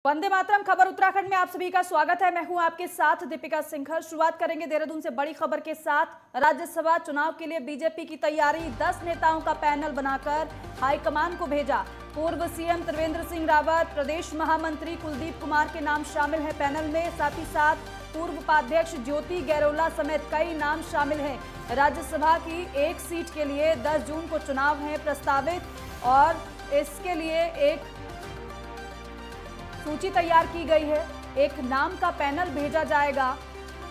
वंदे मातरम खबर उत्तराखंड में आप सभी का स्वागत है। मैं हूं आपके साथ दीपिका सिंघल। शुरुआत करेंगे देहरादून से बड़ी खबर के साथ। राज्यसभा चुनाव के लिए बीजेपी की तैयारी, 10 नेताओं का पैनल बनाकर हाईकमान को भेजा। पूर्व सीएम त्रिवेंद्र सिंह रावत, प्रदेश महामंत्री कुलदीप कुमार के नाम शामिल है पैनल में। साथ ही साथ पूर्व उपाध्यक्ष ज्योति गैरोला समेत कई नाम शामिल हैं। राज्यसभा की एक सीट के लिए 10 जून को चुनाव है प्रस्तावित और इसके लिए एक सूची तैयार की गई है। एक नाम का पैनल भेजा जाएगा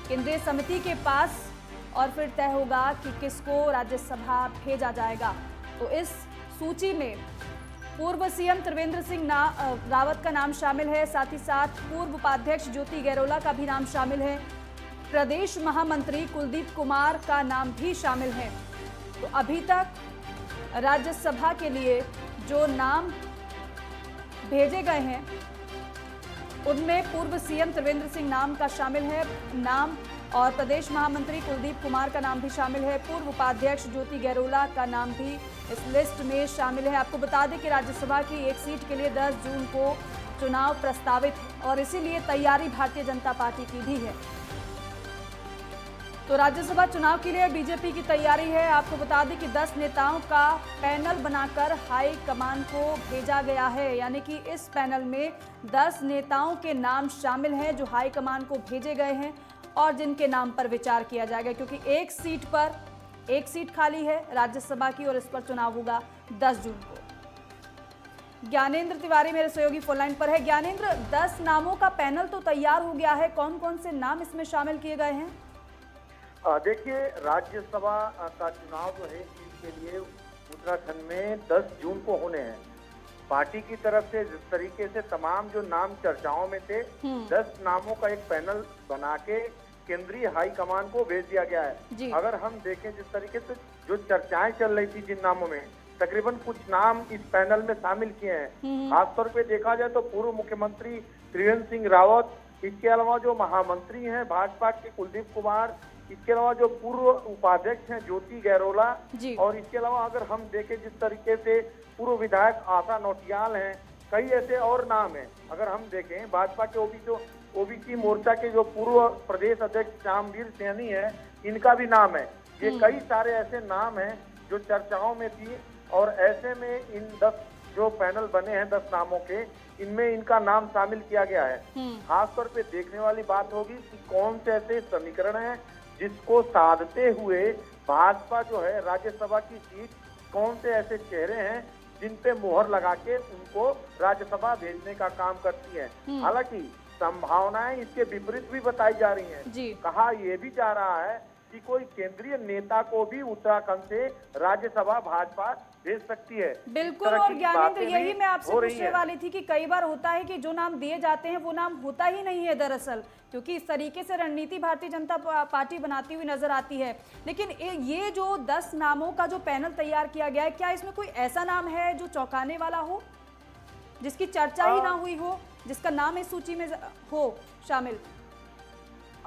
केंद्रीय समिति के पास और फिर तय होगा कि किसको राज्यसभा भेजा जाएगा। तो इस सूची में पूर्व सीएम त्रिवेंद्र सिंह रावत का नाम शामिल है। साथ ही साथ पूर्व उपाध्यक्ष ज्योति गैरोला का भी नाम शामिल है। प्रदेश महामंत्री कुलदीप कुमार का नाम भी शामिल है। तो अभी तक राज्यसभा के लिए जो नाम भेजे गए हैं उनमें पूर्व सीएम त्रिवेंद्र सिंह नाम का शामिल है नाम, और प्रदेश महामंत्री कुलदीप कुमार का नाम भी शामिल है। पूर्व उपाध्यक्ष ज्योति गैरोला का नाम भी इस लिस्ट में शामिल है। आपको बता दें कि राज्यसभा की एक सीट के लिए 10 जून को चुनाव प्रस्तावित है और इसीलिए तैयारी भारतीय जनता पार्टी की भी है। तो राज्यसभा चुनाव के लिए बीजेपी की तैयारी है। आपको बता दें कि 10 नेताओं का पैनल बनाकर हाई कमान को भेजा गया है, यानी कि इस पैनल में 10 नेताओं के नाम शामिल हैं जो हाई कमान को भेजे गए हैं और जिनके नाम पर विचार किया जाएगा, क्योंकि एक सीट खाली है राज्यसभा की और इस पर चुनाव होगा 10 जून को। ज्ञानेंद्र तिवारी मेरे सहयोगी फोन लाइन पर है। ज्ञानेंद्र, 10 नामों का पैनल तो तैयार हो गया है, कौन कौन से नाम इसमें शामिल किए गए हैं? देखिए, राज्यसभा का चुनाव जो है इसके लिए उत्तराखंड में 10 जून को होने हैं। पार्टी की तरफ से जिस तरीके से तमाम जो नाम चर्चाओं में थे 10 नामों का एक पैनल बना के केंद्रीय हाईकमान को भेज दिया गया है। अगर हम देखें जिस तरीके से जो चर्चाएं चल रही थी जिन नामों में, तकरीबन कुछ नाम इस पैनल में शामिल किए हैं। खासतौर पे देखा जाए तो पूर्व मुख्यमंत्री त्रिवेंद्र सिंह रावत, इसके अलावा जो महामंत्री हैं भाजपा के कुलदीप कुमार, इसके अलावा जो पूर्व उपाध्यक्ष हैं ज्योति गैरोला, और इसके अलावा अगर हम देखें जिस तरीके से पूर्व विधायक आशा नौटियाल हैं, कई ऐसे और नाम हैं। अगर हम देखें भाजपा के ओबीसी मोर्चा के जो पूर्व प्रदेश अध्यक्ष श्यामवीर सैनी है, इनका भी नाम है। ये कई सारे ऐसे नाम हैं जो चर्चाओं में थी और ऐसे में इन 10 जो पैनल बने हैं 10 नामों के, इनमें इनका नाम शामिल किया गया है। खासतौर पे देखने वाली बात होगी कि कौन से ऐसे समीकरण हैं जिसको साधते हुए भाजपा जो है राज्यसभा की सीट, कौन से ऐसे चेहरे हैं जिन पे मोहर लगा के उनको राज्यसभा भेजने का काम करती है। हालांकि संभावनाएं इसके विपरीत भी बताई जा रही हैं। कहा यह भी जा रहा है कि कोई केंद्रीय नेता को भी उत्तराखंड से राज्यसभा भाजपा भेज सकती है। बिल्कुल, और ज्ञानेंद्र यही मैं आपसे पूछने वाली थी कि कई बार होता है कि जो नाम दिए जाते हैं वो नाम होता ही नहीं है दरअसल, क्योंकि इस तरीके से रणनीति भारतीय जनता पार्टी बनाती हुई नजर आती है। लेकिन ये जो 10 नामों का जो पैनल तैयार किया गया है, क्या इसमें कोई ऐसा नाम है जो चौंकाने वाला हो, जिसकी चर्चा ही ना हुई हो, जिसका नाम इस सूची में हो शामिल?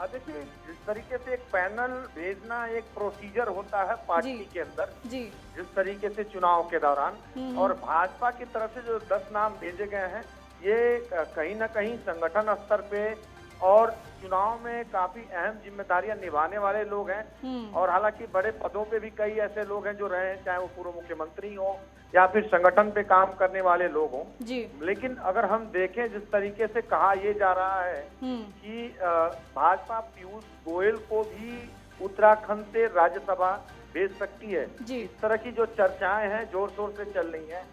देखिए, जिस तरीके से एक पैनल भेजना एक प्रोसीजर होता है पार्टी के अंदर, जिस तरीके से चुनाव के दौरान, और भाजपा की तरफ से जो 10 नाम भेजे गए हैं, ये कहीं ना कहीं संगठन स्तर पे और चुनाव में काफी अहम जिम्मेदारियां निभाने वाले लोग हैं। और हालांकि बड़े पदों पे भी कई ऐसे लोग हैं जो रहे हैं, चाहे वो पूर्व मुख्यमंत्री हो या फिर संगठन पे काम करने वाले लोग हों। लेकिन अगर हम देखें जिस तरीके से कहा यह जा रहा है कि भाजपा पीयूष गोयल को भी उत्तराखंड से राज्यसभा भेज सकती है, इस तरह की जो चर्चाएं हैं जोर शोर से चल रही हैं।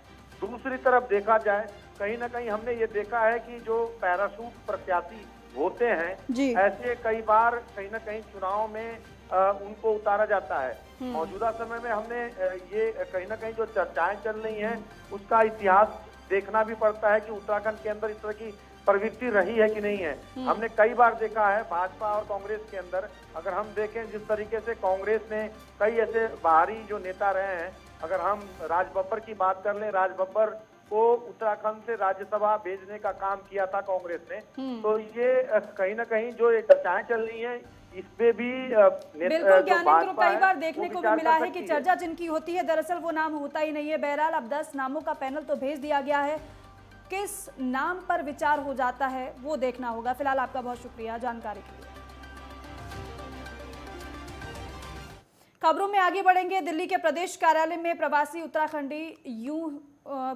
दूसरी तरफ देखा जाए, कहीं ना कहीं हमने ये देखा है कि जो पैराशूट प्रत्याशी होते हैं, ऐसे कई बार कहीं ना कहीं चुनाव में उनको उतारा जाता है। मौजूदा समय में हमने ये कहीं ना कहीं जो चर्चाएं चल रही हैं उसका इतिहास देखना भी पड़ता है कि उत्तराखंड के अंदर इस तरह की प्रवृत्ति रही है कि नहीं है। हमने कई बार देखा है भाजपा और कांग्रेस के अंदर, अगर हम देखें जिस तरीके से कांग्रेस ने कई ऐसे बाहरी जो नेता रहे हैं, अगर हम राज बब्बर की बात कर लें, राज बब्बर को उत्तराखंड से राज्यसभा भेजने का काम किया था कांग्रेस ने। तो ये कहीं ना कहीं जो ये चर्चाएं चल रही हैं इसपे भी बिल्कुल ज्ञानेंद्र, कई बार देखने को भी मिला है कि चर्चा जिनकी होती है दरअसल वो नाम होता ही नहीं है। बहरहाल अब 10 नामों का पैनल तो भेज दिया गया है। किस नाम पर विचार हो जाता है वो देखना होगा। फिलहाल आपका बहुत शुक्रिया जानकारी के लिए। खबरों में आगे बढ़ेंगे। दिल्ली के प्रदेश कार्यालय में प्रवासी उत्तराखंडी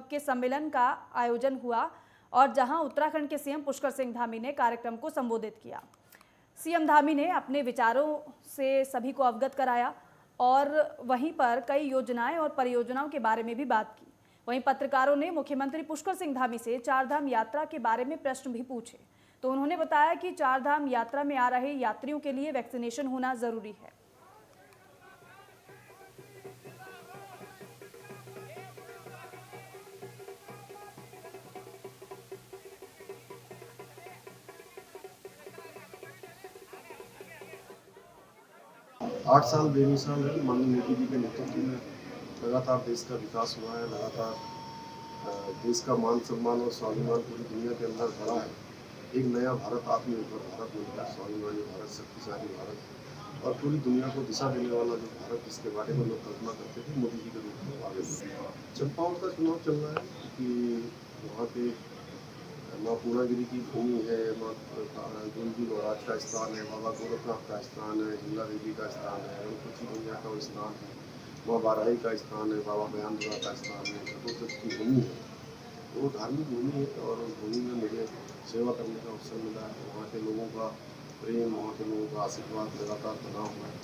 के सम्मेलन का आयोजन हुआ और जहां उत्तराखंड के सीएम पुष्कर सिंह धामी ने कार्यक्रम को संबोधित किया। सीएम धामी ने अपने विचारों से सभी को अवगत कराया और वहीं पर कई योजनाएं और परियोजनाओं के बारे में भी बात की। वहीं पत्रकारों ने मुख्यमंत्री पुष्कर सिंह धामी से चारधाम यात्रा के बारे में प्रश्न भी पूछे तो उन्होंने बताया कि चारधाम यात्रा में आ रहे यात्रियों के लिए वैक्सीनेशन होना जरूरी है। 8 साल बेमिसाल है। माननीय मोदी जी के नेतृत्व में लगातार देश का विकास हुआ है, लगातार देश का मान सम्मान और स्वाभिमान पूरी दुनिया के अंदर बढ़ा है। एक नया भारत, आत्मनिर्भर भारत मिलकर स्वाभिमानी भारत, शक्तिशाली भारत और पूरी दुनिया को दिशा देने वाला जो भारत, जिसके बारे में लोग कल्पना करते थे, मोदी जी के रूप में आगे बढ़े। चंपावत का चुनाव चल रहा है कि वहाँ पे माँ पूर्णागिरी की भूमि है, माँ गुंजी महाराज का स्थान है, बाबा गोरखनाथ का स्थान है, हिंगला देवी का स्थान है, रघुपति मैया का स्थान है, माँ बाराही का स्थान है, बाबा बयानदुरा का स्थान है, चतुर्थ की भूमि है। वो धार्मिक भूमि है और उस भूमि में मुझे सेवा करने का अवसर मिला है। वहाँ के लोगों का प्रेम, वहाँ के लोगों का आशीर्वाद लगातार बना हुआ है।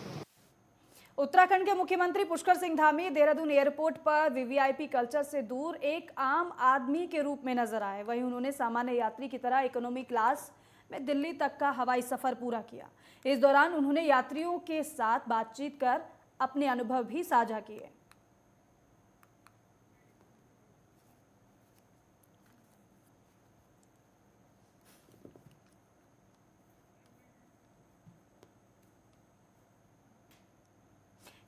उत्तराखंड के मुख्यमंत्री पुष्कर सिंह धामी देहरादून एयरपोर्ट पर वीवीआईपी कल्चर से दूर एक आम आदमी के रूप में नजर आए। वहीं उन्होंने सामान्य यात्री की तरह इकोनॉमी क्लास में दिल्ली तक का हवाई सफर पूरा किया। इस दौरान उन्होंने यात्रियों के साथ बातचीत कर अपने अनुभव भी साझा किए।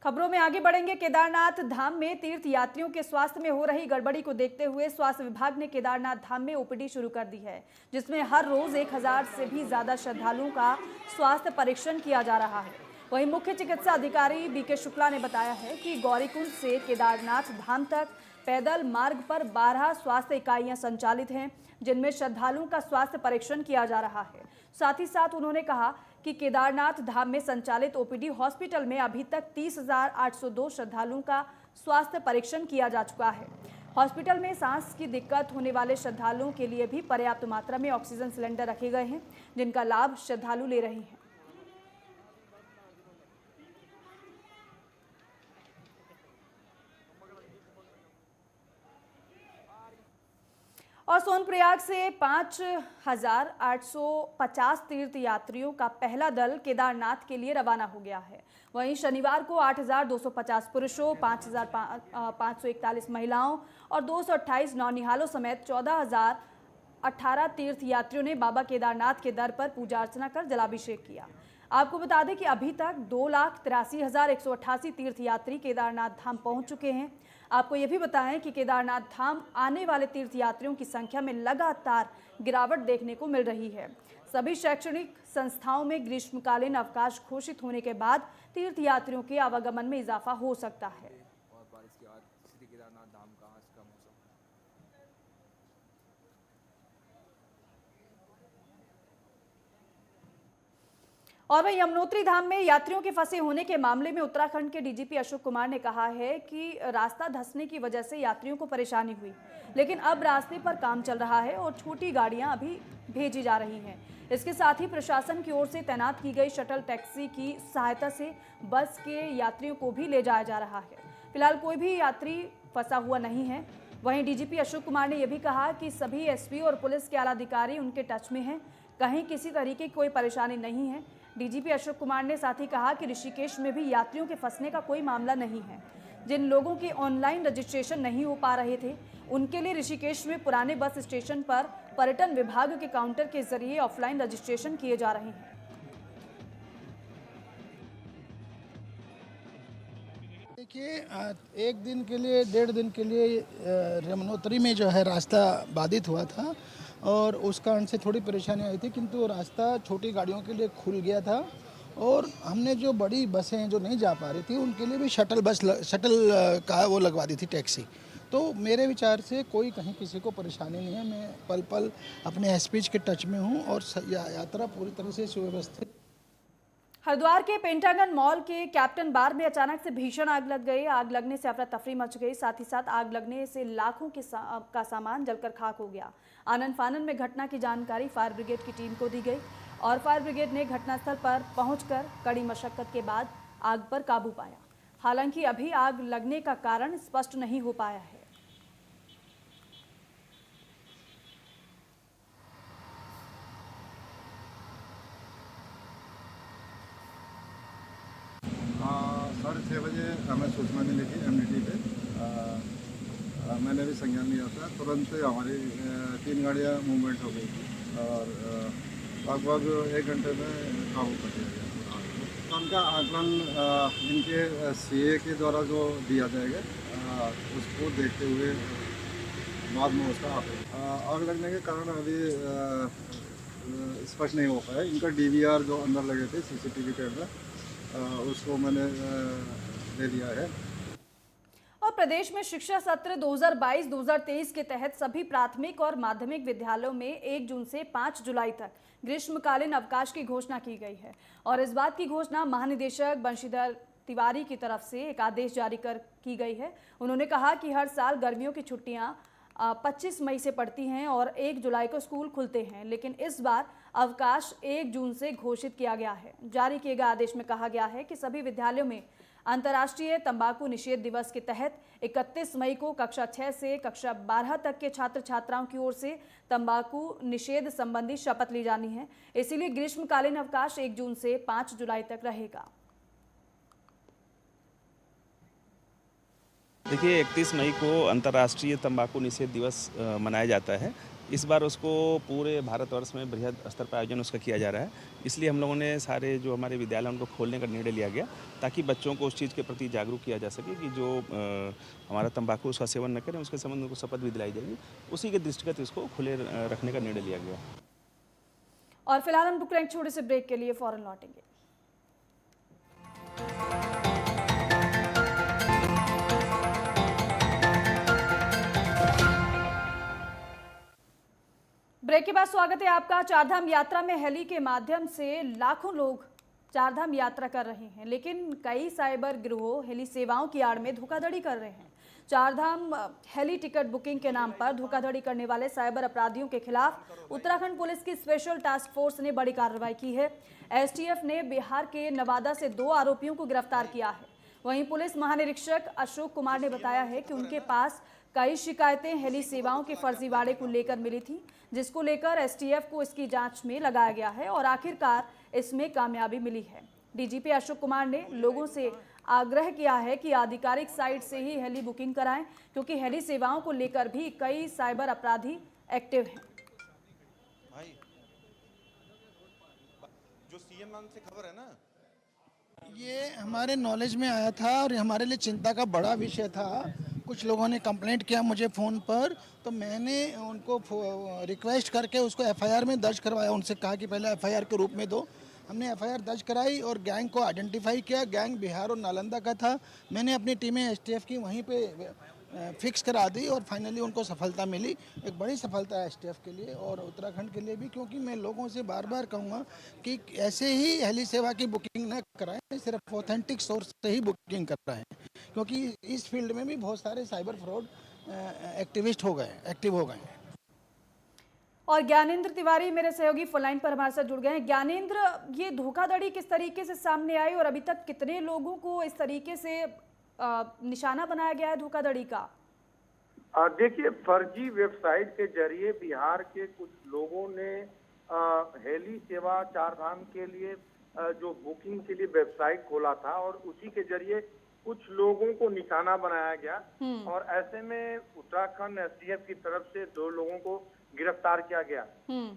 खबरों में आगे बढ़ेंगे। केदारनाथ धाम में तीर्थ यात्रियों के स्वास्थ्य में हो रही गड़बड़ी को देखते हुए स्वास्थ्य विभाग ने केदारनाथ धाम में ओपीडी शुरू कर दी है, जिसमें हर रोज 1000 से भी ज्यादा श्रद्धालुओं का स्वास्थ्य परीक्षण किया जा रहा है। वहीं मुख्य चिकित्सा अधिकारी बीके शुक्ला ने बताया है कि गौरीकुंड से केदारनाथ धाम तक पैदल मार्ग पर 12 स्वास्थ्य इकाइयां संचालित हैं, जिनमें श्रद्धालुओं का स्वास्थ्य परीक्षण किया जा रहा है। साथ ही साथ उन्होंने कहा कि केदारनाथ धाम में संचालित ओपीडी हॉस्पिटल में अभी तक 30,802 श्रद्धालुओं का स्वास्थ्य परीक्षण किया जा चुका है। हॉस्पिटल में सांस की दिक्कत होने वाले श्रद्धालुओं के लिए भी पर्याप्त मात्रा में ऑक्सीजन सिलेंडर रखे गए हैं, जिनका लाभ श्रद्धालु ले रहे हैं। और सोनप्रयाग से 5,850 तीर्थ यात्रियों का पहला दल केदारनाथ के लिए रवाना हो गया है। वहीं शनिवार को 8,250 पुरुषों, 5,541 महिलाओं और 228 नौनिहालों समेत 14,018 तीर्थ यात्रियों ने बाबा केदारनाथ के दर पर पूजा अर्चना कर जलाभिषेक किया। आपको बता दें कि अभी तक 2,83,188 तीर्थ यात्री केदारनाथ धाम पहुंच चुके हैं। आपको यह भी बताएं कि केदारनाथ धाम आने वाले तीर्थ यात्रियों की संख्या में लगातार गिरावट देखने को मिल रही है। सभी शैक्षणिक संस्थाओं में ग्रीष्मकालीन अवकाश घोषित होने के बाद तीर्थ यात्रियों के आवागमन में इजाफा हो सकता है। और बारिश के बाद श्री केदारनाथ धाम का आज का मौसम। और वहीं यमुनोत्री धाम में यात्रियों के फंसे होने के मामले में उत्तराखंड के डीजीपी अशोक कुमार ने कहा है कि रास्ता धंसने की वजह से यात्रियों को परेशानी हुई, लेकिन अब रास्ते पर काम चल रहा है और छोटी गाड़ियां अभी भेजी जा रही हैं। इसके साथ ही प्रशासन की ओर से तैनात की गई शटल टैक्सी की सहायता से बस के यात्रियों को भी ले जाया जा रहा है। फिलहाल कोई भी यात्री फंसा हुआ नहीं है। वहीं डीजीपी अशोक कुमार ने यह भी कहा कि सभी एसपी और पुलिस के आला अधिकारी उनके टच में हैं, कहीं किसी तरीके की कोई परेशानी नहीं है। डीजीपी अशोक कुमार ने साथ ही कहा कि ऋषिकेश में भी यात्रियों के फंसने का कोई मामला नहीं है। जिन लोगों के ऑनलाइन रजिस्ट्रेशन नहीं हो पा रहे थे, उनके लिए ऋषिकेश में पुराने बस स्टेशन पर पर्यटन विभाग के काउंटर के जरिए ऑफलाइन रजिस्ट्रेशन किए जा रहे हैं। देखिए, एक दिन के लिए, 1.5 दिन के लिए यमुनोत्री में जो है रास्ता बाधित हुआ था और उस कारण से थोड़ी परेशानी आई थी, किंतु रास्ता छोटी गाड़ियों के लिए खुल गया था और हमने जो बड़ी बसें जो नहीं जा पा रही थी उनके लिए भी शटल का वो लगवा दी थी टैक्सी। तो मेरे विचार से कोई कहीं किसी को परेशानी नहीं है। मैं पल पल अपने एसपीज के टच में हूँ और यात्रा पूरी तरह से सुव्यवस्थित। हरिद्वार के पेंटागन मॉल के कैप्टन बार में अचानक से भीषण आग लग गई। आग लगने से अफरा तफरी मच गई। साथ ही साथ आग लगने से लाखों का सामान जलकर खाक हो गया। आनन फानन में घटना की जानकारी फायर ब्रिगेड की टीम को दी गई और फायर ब्रिगेड ने घटनास्थल पर पहुंचकर कड़ी मशक्कत के बाद आग पर काबू पाया। हालांकि अभी आग लगने का कारण स्पष्ट नहीं हो पाया है। साढ़े 6 बजे हमें सूचना मिली थी MDT पे। मैंने भी संज्ञान लिया था। तुरंत हमारी 3 गाड़ियाँ मूवमेंट हो गई थी और लगभग 1 घंटे में काबू कर लिया गया। उनका आकलन इनके CA के द्वारा जो दिया जाएगा उसको देखते हुए बाद में उसका आग लगने के कारण अभी स्पष्ट नहीं हो पाया। इनका DVR जो अंदर लगे थे CCTV कैमरा उसको मैंने ले लिया है। और प्रदेश में शिक्षा सत्र 2022-2023 के तहत सभी प्राथमिक और माध्यमिक विद्यालयों में 1 जून से 5 जुलाई तक ग्रीष्मकालीन अवकाश की घोषणा की गई है। और इस बात की घोषणा महानिदेशक बंशीधर तिवारी की तरफ से एक आदेश जारी कर की गई है। उन्होंने कहा कि हर साल गर्मियों की छुट्टियां 25 मई से पड़ती हैं और 1 जुलाई को स्कूल खुलते हैं, लेकिन इस बार अवकाश 1 जून से घोषित किया गया है। जारी किए गए आदेश में कहा गया है कि सभी विद्यालयों में अंतर्राष्ट्रीय तंबाकू निषेध दिवस के तहत 31 मई को कक्षा 6 से कक्षा 12 तक के छात्र छात्राओं की ओर से तंबाकू निषेध संबंधी शपथ ली जानी है। इसीलिए ग्रीष्मकालीन अवकाश 1 जून से 5 जुलाई तक रहेगा। देखिए, 31 मई को अंतर्राष्ट्रीय तंबाकू निषेध दिवस मनाया जाता है। इस बार उसको पूरे भारतवर्ष में बृहद स्तर पर आयोजन उसका किया जा रहा है। इसलिए हम लोगों ने सारे जो हमारे विद्यालय उनको खोलने का निर्णय लिया गया ताकि बच्चों को उस चीज़ के प्रति जागरूक किया जा सके कि जो हमारा तंबाकू उसका सेवन न करें, उसके संबंध में उनको शपथ भी दिलाई जाएगी। उसी के दृष्टिगत इसको खुले रखने का निर्णय लिया गया। और फिलहाल हम रुक रहे हैं छोटे से ब्रेक के लिए, फौरन लौटेंगे। ब्रेक के बाद स्वागत है आपका। चारधाम यात्रा में हेली के माध्यम से लाखों लोग चारधाम यात्रा कर रहे हैं, लेकिन कई साइबर गिरोह हेली सेवाओं की आड़ में धोखाधड़ी कर रहे हैं। चारधाम हेली टिकट बुकिंग के नाम पर धोखाधड़ी करने वाले साइबर अपराधियों के खिलाफ उत्तराखंड पुलिस की स्पेशल टास्क फोर्स ने बड़ी कार्रवाई की है। STF ने बिहार के नवादा से 2 आरोपियों को गिरफ्तार किया है। वहीं पुलिस महानिरीक्षक अशोक कुमार ने बताया है कि उनके पास कई शिकायतें हेली सेवाओं के फर्जीवाड़े को लेकर मिली थी, जिसको लेकर STF को इसकी जांच में लगाया गया है और आखिरकार इसमें कामयाबी मिली है। DGP अशोक कुमार ने लोगों से आग्रह किया है कि आधिकारिक साइट से ही हेली बुकिंग कराएं, क्योंकि हेली सेवाओं को लेकर भी कई साइबर अपराधी एक्टिव हैं। भाई, जो CM नाम से खबर है ना, ये हमारे नॉलेज में आया था और हमारे लिए चिंता का बड़ा विषय था। कुछ लोगों ने कंप्लेंट किया मुझे फ़ोन पर, तो मैंने उनको रिक्वेस्ट करके उसको FIR में दर्ज करवाया। उनसे कहा कि पहले FIR के रूप में दो। हमने FIR दर्ज कराई और गैंग को आइडेंटिफाई किया। गैंग बिहार और नालंदा का था। मैंने अपनी टीमें STF की वहीं पे फिक्स करा दी और फाइनली उनको सफलता मिली। एक बड़ी सफलता है STF के लिए और उत्तराखंड के लिए भी, क्योंकि मैं लोगों से बार बार कहूँगा कि ऐसे ही हेली सेवा की बुकिंग न कराएं, सिर्फ ऑथेंटिक सोर्स से ही बुकिंग कराएं, क्योंकि इस फील्ड में भी बहुत सारे साइबर फ्रॉड एक्टिव हो गए हैं। और ज्ञानेंद्र तिवारी मेरे सहयोगी फोन लाइन पर हमारे साथ जुड़ गए हैं। ज्ञानेंद्र, ये धोखाधड़ी किस तरीके से सामने आई और अभी तक कितने लोगों को इस तरीके से निशाना बनाया गया है धोखाधड़ी का? देखिए, फर्जी वेबसाइट के जरिए बिहार के कुछ लोगों ने हेली सेवा चारधाम के लिए जो बुकिंग के लिए वेबसाइट खोला था और उसी के जरिए कुछ लोगों को निशाना बनाया गया और ऐसे में उत्तराखंड STF की तरफ से 2 लोगों को गिरफ्तार किया गया।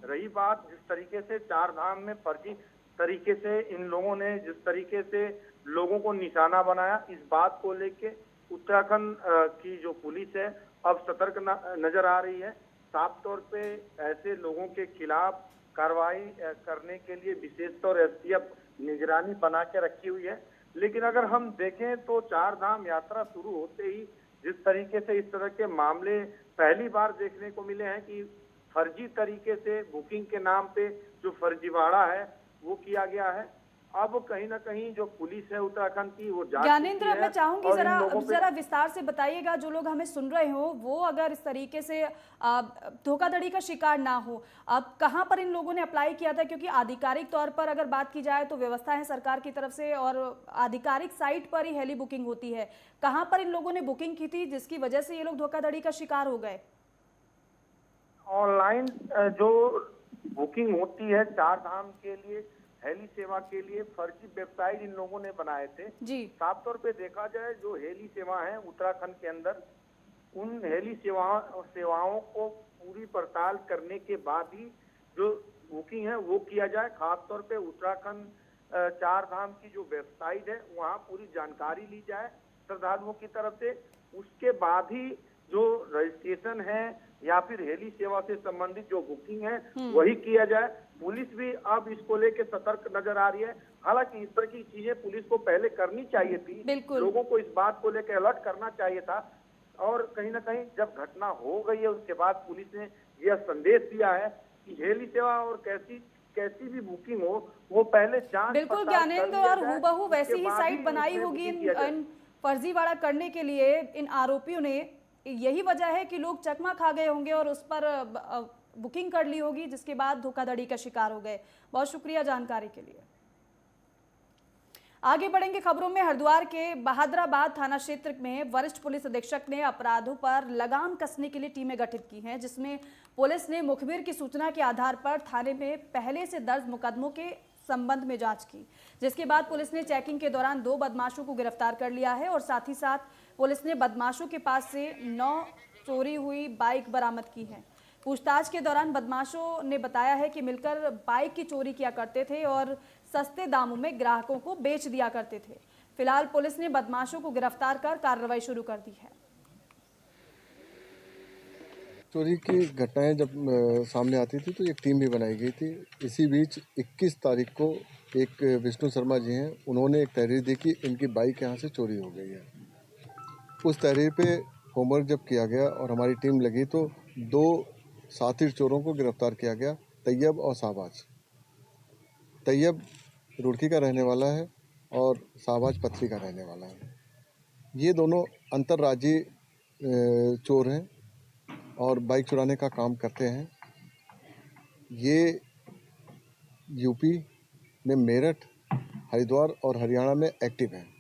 रही बात जिस तरीके से चारधाम में फर्जी तरीके से इन लोगों ने जिस तरीके से लोगों को निशाना बनाया, इस बात को लेके उत्तराखंड की जो पुलिस है अब सतर्क नजर आ रही है। साफ तौर पे ऐसे लोगों के खिलाफ कार्रवाई करने के लिए विशेष तौर STF निगरानी बना के रखी हुई है। लेकिन अगर हम देखें तो चारधाम यात्रा शुरू होते ही जिस तरीके से इस तरह के मामले पहली बार देखने को मिले हैं कि फर्जी तरीके से बुकिंग के नाम पे जो फर्जीवाड़ा है वो किया गया है। अब कहीं ना कहीं जो पुलिस है उत्तराखंड की वो जांच ज्ञानेंद्र, की है मैं चाहूंगी और इन लोगों पे जरा विस्तार से बताइएगा, जो लोग हमें सुन रहे हो वो अगर इस तरीके से धोखाधड़ी का शिकार ना हो। अब कहाँ पर इन लोगों ने अप्लाई किया था, क्योंकि आधिकारिक तौर पर अगर बात की जाए तो व्यवस्था है सरकार की तरफ से और आधिकारिक साइट पर ही हेली बुकिंग होती है। कहाँ पर इन लोगों ने बुकिंग की थी जिसकी वजह से ये लोग धोखाधड़ी का शिकार हो गए? ऑनलाइन जो बुकिंग होती है चार धाम के लिए, हेली सेवा के लिए फर्जी वेबसाइट इन लोगों ने बनाए थे जी। साफ तौर पे देखा जाए जो हेली सेवा है उत्तराखंड के अंदर, उन हेली सेवाओं को पूरी पड़ताल करने के बाद ही जो बुकिंग है वो किया जाए। खास तौर पे उत्तराखंड चार धाम की जो वेबसाइट है वहाँ पूरी जानकारी ली जाए श्रद्धालुओं की तरफ से, उसके बाद ही जो रजिस्ट्रेशन है या फिर हेली सेवा से संबंधित जो बुकिंग है वही किया जाए। पुलिस भी अब इसको लेके सतर्क नजर आ रही है। हालांकि इस तरह की चीजें पुलिस को पहले करनी चाहिए थी, लोगों को इस बात को लेकर अलर्ट करना चाहिए था। और कहीं ना कहीं जब घटना हो गई है उसके बाद पुलिस ने यह संदेश दिया है कि हेली सेवा और कैसी भी बुकिंग हो वो पहले जांच बिल्कुल ज्ञानेंद्र, और हूबहू वैसी ही साइट बनाई होगी इन फर्जीवाड़ा करने के लिए इन आरोपियों ने। यही वजह है कि लोग चकमा खा गए होंगे और उस पर बुकिंग कर ली होगी, जिसके बाद धोखाधड़ी का शिकार हो गए। बहुत शुक्रिया जानकारी के लिए। आगे बढ़ेंगे खबरों में। हरिद्वार के बहादुराबाद थाना क्षेत्र में वरिष्ठ पुलिस अधीक्षक ने अपराधों पर लगाम कसने के लिए टीमें गठित की हैं, जिसमें पुलिस ने मुखबिर की सूचना के आधार पर थाने में पहले से दर्ज मुकदमों के संबंध में जांच की, जिसके बाद पुलिस ने चेकिंग के दौरान 2 बदमाशों को गिरफ्तार कर लिया है और साथ ही साथ पुलिस ने बदमाशों के पास से 9 चोरी हुई बाइक बरामद की है। पूछताछ के दौरान बदमाशों ने बताया है कि मिलकर बाइक की चोरी किया करते थे और सस्ते दामों में ग्राहकों को बेच दिया करते थे। फिलहाल पुलिस ने बदमाशों को गिरफ्तार कर कार्रवाई शुरू कर दी है। चोरी की घटनाएं जब सामने आती थी तो एक टीम भी बनाई गई थी। इसी बीच 21 तारीख को एक विष्णु शर्मा जी हैं, उन्होंने एक तहरीर दी कि इनकी बाइक यहाँ से चोरी हो गई है। उस तहरीर पे होमवर्क जब किया गया और हमारी टीम लगी तो 2 साथी चोरों को गिरफ्तार किया गया, तैयब और शाहबाज। तैयब रुड़की का रहने वाला है और शाहबाज पथरी का रहने वाला है। ये दोनों अंतर्राज्यीय चोर हैं और बाइक चुराने का काम करते हैं। ये यूपी में मेरठ, हरिद्वार और हरियाणा में एक्टिव हैं।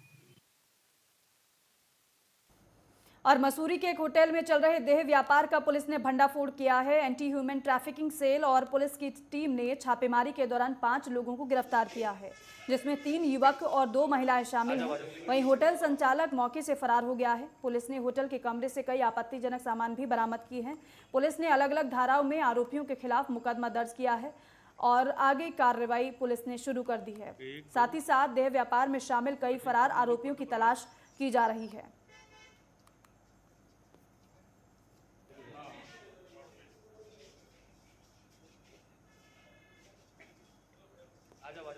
और मसूरी के एक होटल में चल रहे देह व्यापार का पुलिस ने भंडाफोड़ किया है। एंटी ह्यूमन ट्रैफिकिंग सेल और पुलिस की टीम ने छापेमारी के दौरान 5 लोगों को गिरफ्तार किया है, जिसमें 3 युवक और 2 महिलाएं शामिल हैं। वहीं होटल संचालक मौके से फरार हो गया है। पुलिस ने होटल के कमरे से कई आपत्तिजनक सामान भी बरामद किए हैं। पुलिस ने अलग अलग धाराओं में आरोपियों के खिलाफ मुकदमा दर्ज किया है और आगे कार्रवाई पुलिस ने शुरू कर दी है। साथ ही साथ देह व्यापार में शामिल कई फरार आरोपियों की तलाश की जा रही है।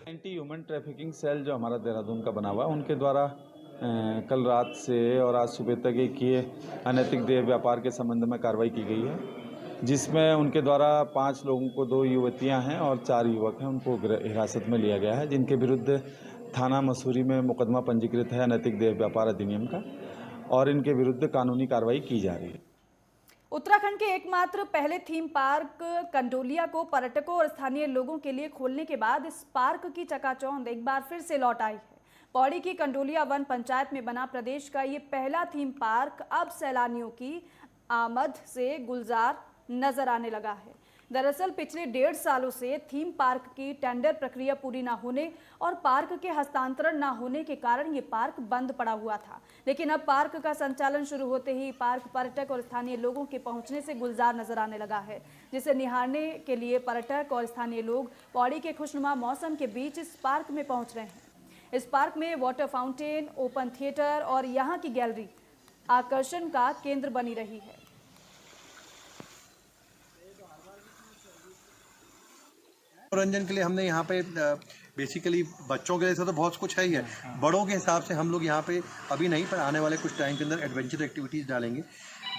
एंटी ह्यूमन ट्रैफिकिंग सेल जो हमारा देहरादून का बना हुआ है, उनके द्वारा कल रात से और आज सुबह तक एक ये अनैतिक देह व्यापार के संबंध में कार्रवाई की गई है, जिसमें उनके द्वारा 5 लोगों को, 2 युवतियां हैं और 4 युवक हैं, उनको हिरासत में लिया गया है, जिनके विरुद्ध थाना मसूरी में मुकदमा पंजीकृत है अनैतिक देह व्यापार अधिनियम का, और इनके विरुद्ध कानूनी कार्रवाई की जा रही है। उत्तराखंड के एकमात्र पहले थीम पार्क कंडोलिया को पर्यटकों और स्थानीय लोगों के लिए खोलने के बाद इस पार्क की चकाचौंध एक बार फिर से लौट आई है। पौड़ी की कंडोलिया वन पंचायत में बना प्रदेश का ये पहला थीम पार्क अब सैलानियों की आमद से गुलजार नजर आने लगा है। दरअसल पिछले 1.5 सालों से थीम पार्क की टेंडर प्रक्रिया पूरी न होने और पार्क के हस्तांतरण न होने के कारण ये पार्क बंद पड़ा हुआ था, लेकिन अब पार्क का संचालन शुरू होते ही पार्क पर्यटक और स्थानीय लोगों के पहुंचने से गुलजार नजर आने लगा है, जिसे निहारने के लिए पर्यटक और स्थानीय लोग पौड़ी के खुशनुमा मौसम के बीच इस पार्क में पहुंच रहे हैं। इस पार्क में वाटर फाउंटेन, ओपन थिएटर और यहाँ की गैलरी आकर्षण का केंद्र बनी रही है। मनोरंजन के लिए हमने यहाँ पे बेसिकली बच्चों के लिए तो बहुत कुछ है ही है, बड़ों के हिसाब से हम लोग यहाँ पे अभी नहीं, पर आने वाले कुछ टाइम के अंदर एडवेंचर एक्टिविटीज़ डालेंगे।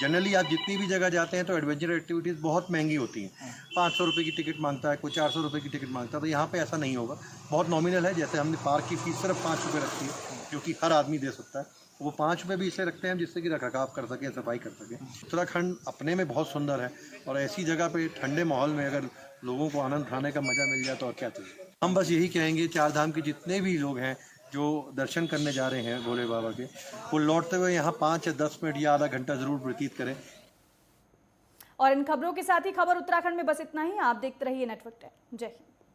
जनरली आप जितनी भी जगह जाते हैं तो एडवेंचर एक्टिविटीज़ बहुत महंगी होती हैं, 500 रुपये की टिकट मांगता है, कोई 400 रुपये की टिकट मांगता है, तो यहाँ पे ऐसा नहीं होगा, बहुत नॉमिनल है। जैसे हमने पार्क की फीस सिर्फ 5 रुपये रखी है, जो कि हर आदमी दे सकता है। वो 5 रुपये भी इसलिए रखते हैं जिससे कि रखरखाव कर सकें, सफाई कर सकें। उत्तराखंड अपने में बहुत सुंदर है और ऐसी जगह पे ठंडे माहौल में अगर लोगों को आनंद उठाने का मज़ा मिल जाए तो और क्या चाहिए। हम बस यही कहेंगे, चार धाम के जितने भी लोग हैं जो दर्शन करने जा रहे हैं भोले बाबा के, वो लौटते हुए यहाँ 5 या 10 मिनट या आधा घंटा ज़रूर व्यतीत करें। और इन खबरों के साथ ही खबर उत्तराखंड में बस इतना ही। आप देखते रहिए नेटवर्क 10। जय हिंद।